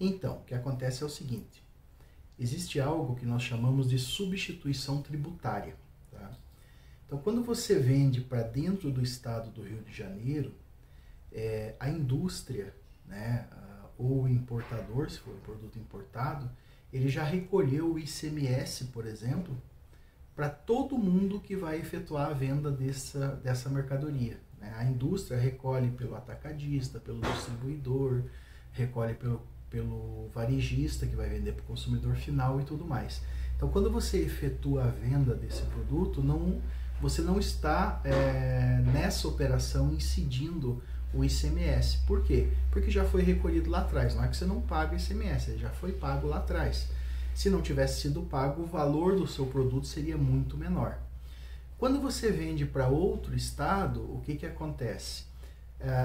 Então, o que acontece é o seguinte, existe algo que nós chamamos de substituição tributária. Tá? Então, quando você vende para dentro do estado do Rio de Janeiro, a indústria, né, ou o importador, se for um produto importado, ele já recolheu o ICMS, por exemplo, para todo mundo que vai efetuar a venda dessa mercadoria. Né? A indústria recolhe pelo atacadista, pelo distribuidor, recolhe pelo varejista, que vai vender para o consumidor final e tudo mais. Então, quando você efetua a venda desse produto, você não está nessa operação incidindo o ICMS. Por quê? Porque já foi recolhido lá atrás. Não é que você não paga o ICMS, ele já foi pago lá atrás. Se não tivesse sido pago, o valor do seu produto seria muito menor. Quando você vende para outro estado, o que acontece?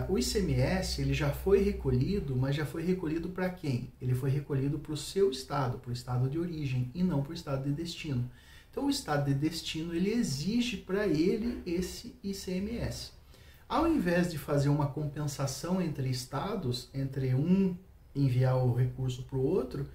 O ICMS ele já foi recolhido, mas já foi recolhido para quem? Ele foi recolhido para o seu estado, para o estado de origem e não para o estado de destino. Então o estado de destino ele exige para ele esse ICMS. Ao invés de fazer uma compensação entre estados, entre um enviar o recurso para o outro,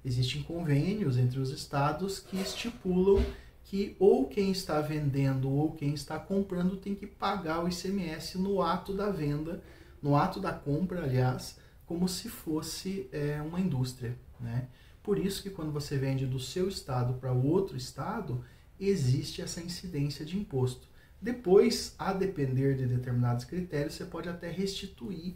existem convênios entre os estados que estipulam que ou quem está vendendo ou quem está comprando tem que pagar o ICMS no ato da venda, no ato da compra, aliás, como se fosse uma indústria. Né? Por isso que quando você vende do seu estado para o outro estado, existe essa incidência de imposto. Depois, a depender de determinados critérios, você pode até restituir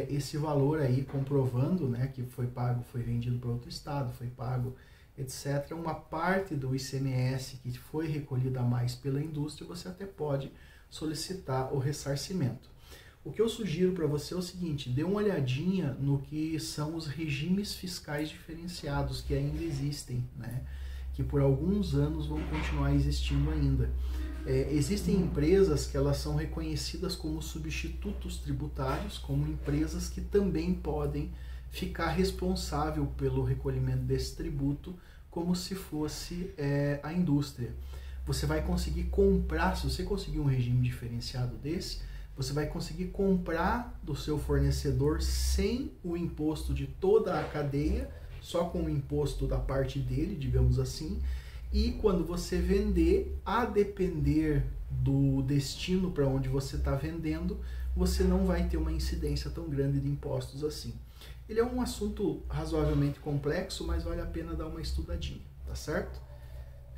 esse valor aí, comprovando, né, que foi pago, foi vendido para outro estado, foi pago, etc. Uma parte do ICMS que foi recolhida a mais pela indústria, você até pode solicitar o ressarcimento. O que eu sugiro para você é o seguinte, dê uma olhadinha no que são os regimes fiscais diferenciados que ainda existem, né, que por alguns anos vão continuar existindo ainda. Existem empresas que elas são reconhecidas como substitutos tributários, como empresas que também podem ficar responsável pelo recolhimento desse tributo como se fosse a indústria. Você vai conseguir comprar, se você conseguir um regime diferenciado desse, você vai conseguir comprar do seu fornecedor sem o imposto de toda a cadeia, só com o imposto da parte dele, digamos assim, e quando você vender, a depender do destino para onde você está vendendo, você não vai ter uma incidência tão grande de impostos assim. Ele é um assunto razoavelmente complexo, mas vale a pena dar uma estudadinha, tá certo?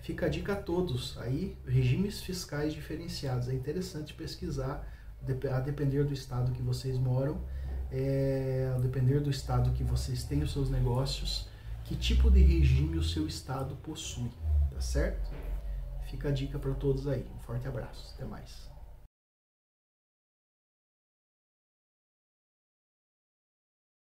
Fica a dica a todos aí, regimes fiscais diferenciados. É interessante pesquisar, a depender do estado que vocês moram, a depender do estado que vocês têm os seus negócios, que tipo de regime o seu estado possui. Tá certo? Fica a dica para todos aí. Um forte abraço. Até mais.